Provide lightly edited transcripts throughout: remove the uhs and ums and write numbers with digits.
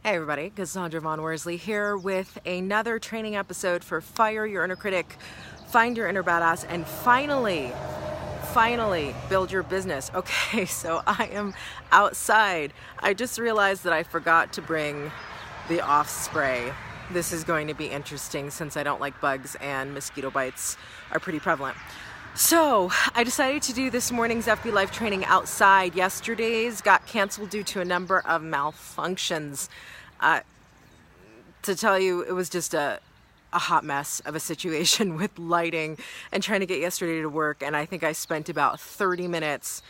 Hey everybody, Cassandra Von Worsley here with another training episode for Fire Your Inner Critic, Find Your Inner Badass, and finally build your business. Okay, so I am outside. I just realized that I forgot to bring the off spray. This is going to be interesting since I don't like bugs and mosquito bites are pretty prevalent. So I decided to do this morning's FB Live training outside. Yesterday's got canceled due to a number of malfunctions. To tell you, it was just a hot mess of a situation with lighting and trying to get yesterday to work. And I think I spent about 30 minutes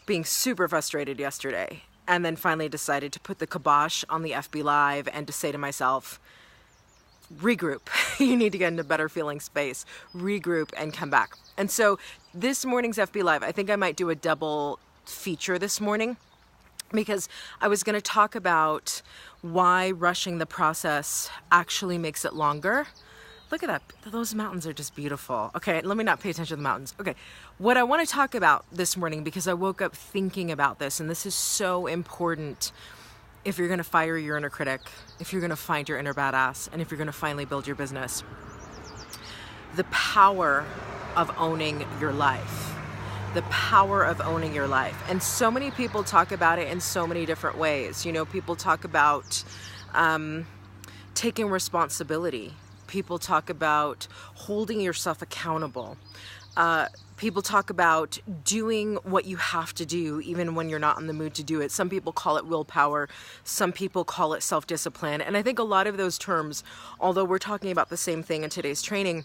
being super frustrated yesterday. And then finally decided to put the kibosh on the FB Live and to say to myself, regroup. You need to get into a better feeling space, regroup, and come back. And so this morning's FB Live, I think I might do a double feature this morning because I was going to talk about why rushing the process actually makes it longer. Look at that. Those mountains are just beautiful. Okay, let me not pay attention to the mountains. Okay, what I want to talk about this morning, because I woke up thinking about this, and this is so important if you're going to fire your inner critic, if you're going to find your inner badass, and if you're going to finally build your business. The power of owning your life. The power of owning your life. And so many people talk about it in so many different ways. You know, people talk about taking responsibility. People talk about holding yourself accountable. People talk about doing what you have to do even when you're not in the mood to do it. Some people call it willpower. Some people call it self-discipline. And I think a lot of those terms, although we're talking about the same thing in today's training,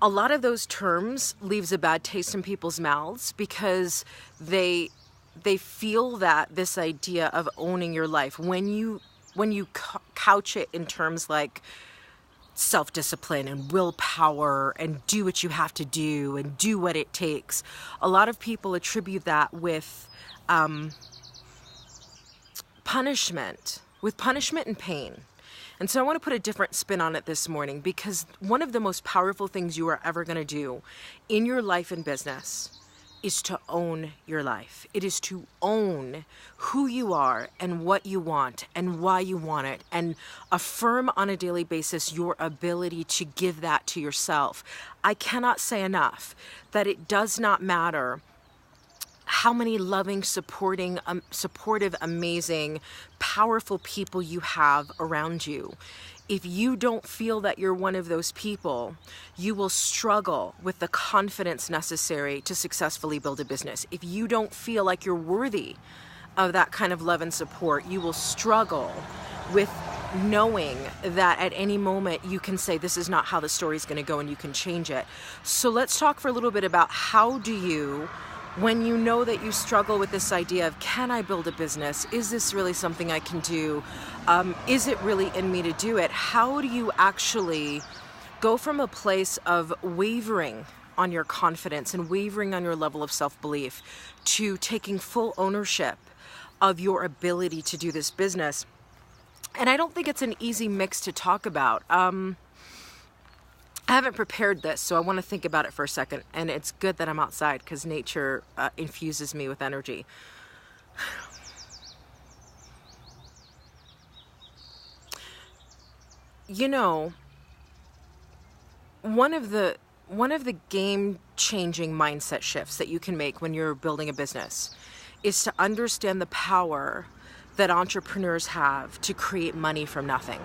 a lot of those terms leaves a bad taste in people's mouths because they feel that this idea of owning your life, when you couch it in terms like self-discipline and willpower and do what you have to do and do what it takes, a lot of people attribute that with punishment and pain. And so I want to put a different spin on it this morning, because one of the most powerful things you are ever going to do in your life and business is to own your life. It is to own who you are and what you want and why you want it, and affirm on a daily basis your ability to give that to yourself. I cannot say enough that it does not matter how many loving, supportive, amazing, powerful people you have around you. If you don't feel that you're one of those people, you will struggle with the confidence necessary to successfully build a business. If you don't feel like you're worthy of that kind of love and support, you will struggle with knowing that at any moment you can say, this is not how the story is going to go, and you can change it. So let's talk for a little bit about how do you, when you know that you struggle with this idea of, can I build a business? Is this really something I can do? Is it really in me to do it? How do you actually go from a place of wavering on your confidence and wavering on your level of self-belief to taking full ownership of your ability to do this business? And I don't think it's an easy mix to talk about. I haven't prepared this, so I want to think about it for a second. And it's good that I'm outside because nature infuses me with energy. You know, one of the game-changing mindset shifts that you can make when you're building a business is to understand the power that entrepreneurs have to create money from nothing.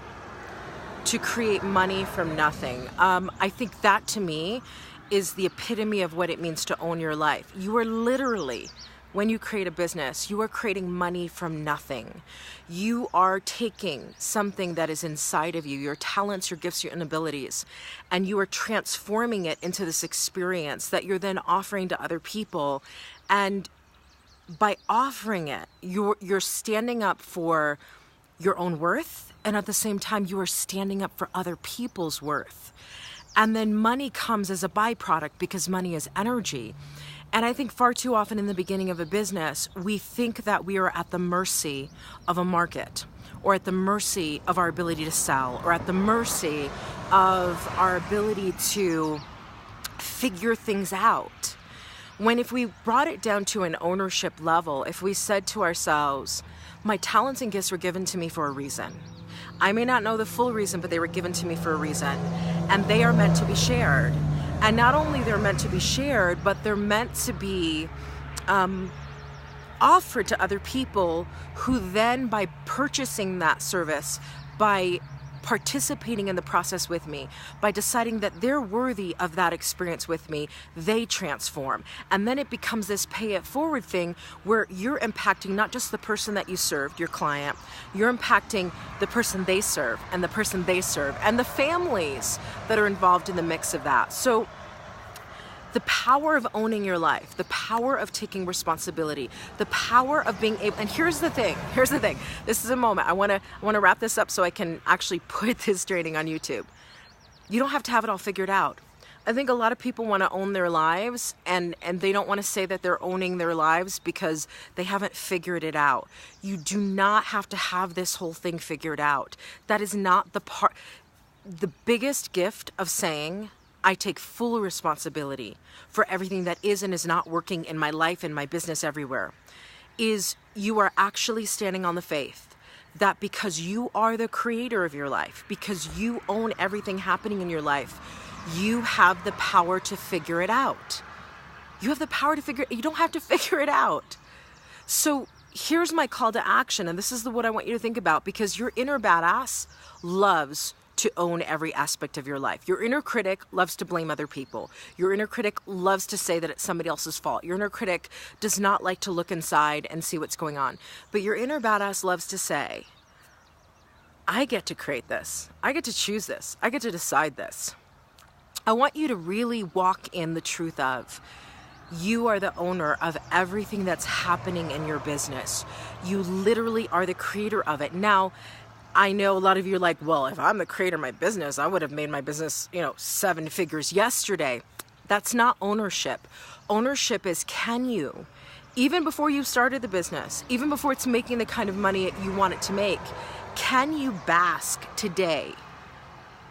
To create money from nothing. I think that to me is the epitome of what it means to own your life. You are literally, when you create a business, you are creating money from nothing. You are taking something that is inside of you, your talents, your gifts, your abilities, and you are transforming it into this experience that you're then offering to other people. And by offering it, you're standing up for your own worth, and at the same time, you are standing up for other people's worth. And then money comes as a byproduct because money is energy. And I think far too often in the beginning of a business, we think that we are at the mercy of a market, or at the mercy of our ability to sell, or at the mercy of our ability to figure things out. When if we brought it down to an ownership level, if we said to ourselves, My talents and gifts were given to me for a reason. I may not know the full reason, but they were given to me for a reason. And they are meant to be shared. And not only they're meant to be shared, but they're meant to be offered to other people who then, by purchasing that service, by participating in the process with me, by deciding that they're worthy of that experience with me, they transform. And then it becomes this pay it forward thing where you're impacting not just the person that you served, your client, you're impacting the person they serve and the person they serve and the families that are involved in the mix of that. So the power of owning your life, the power of taking responsibility, the power of being able, and here's the thing, this is a moment, I wanna wrap this up so I can actually put this training on YouTube. You don't have to have it all figured out. I think a lot of people wanna own their lives and they don't wanna say that they're owning their lives because they haven't figured it out. You do not have to have this whole thing figured out. That is not the part. The biggest gift of saying, I take full responsibility for everything that is and is not working in my life and my business everywhere, is you are actually standing on the faith that because you are the creator of your life, because you own everything happening in your life, you have the power to figure it out. You have the power to figure it. You don't have to figure it out. So here's my call to action, and this is what I want you to think about, because your inner badass loves to own every aspect of your life. Your inner critic loves to blame other people. Your inner critic loves to say that it's somebody else's fault. Your inner critic does not like to look inside and see what's going on. But your inner badass loves to say, I get to create this. I get to choose this. I get to decide this. I want you to really walk in the truth of you are the owner of everything that's happening in your business. You literally are the creator of it. Now, I know a lot of you are like, well, if I'm the creator of my business, I would have made my business, 7 figures yesterday. That's not ownership. Ownership is, can you, even before you started the business, even before it's making the kind of money you want it to make, can you bask today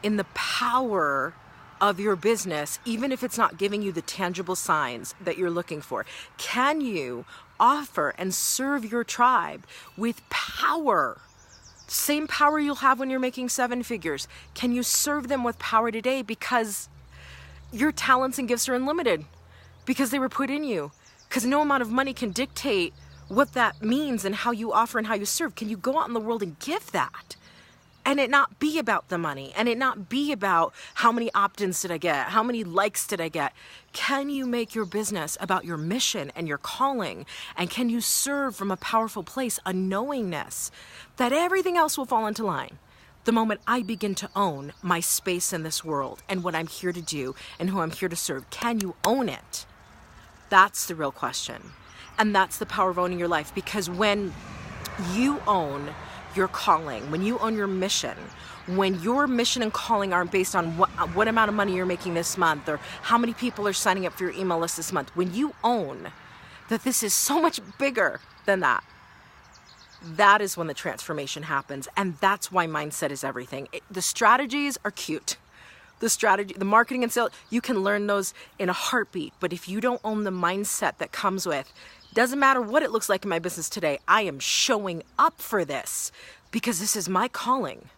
in the power of your business, even if it's not giving you the tangible signs that you're looking for? Can you offer and serve your tribe with power? Same power you'll have when you're making 7 figures. Can you serve them with power today because your talents and gifts are unlimited? Because they were put in you. Because no amount of money can dictate what that means and how you offer and how you serve. Can you go out in the world and give that? And it not be about the money, and it not be about how many opt-ins did I get, how many likes did I get. Can you make your business about your mission and your calling? And can you serve from a powerful place, a knowingness that everything else will fall into line the moment I begin to own my space in this world and what I'm here to do and who I'm here to serve? Can you own it? That's the real question. And that's the power of owning your life, because when you own your calling, when you own your mission, when your mission and calling aren't based on what amount of money you're making this month or how many people are signing up for your email list this month, when you own that this is so much bigger than that, that is when the transformation happens. And that's why mindset is everything. The strategies are cute. The marketing and sales, you can learn those in a heartbeat. But if you don't own the mindset that comes with, doesn't matter what it looks like in my business today, I am showing up for this because this is my calling.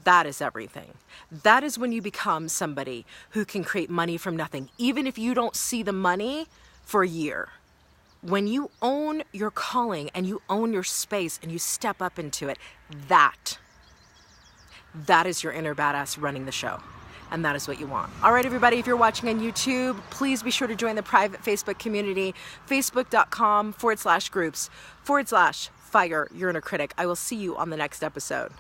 That is everything. That is when you become somebody who can create money from nothing, even if you don't see the money for a year. When you own your calling and you own your space and you step up into it, that is your inner badass running the show. And that is what you want. All right, everybody, if you're watching on YouTube, please be sure to join the private Facebook community, facebook.com/groups/fire your inner critic. I will see you on the next episode.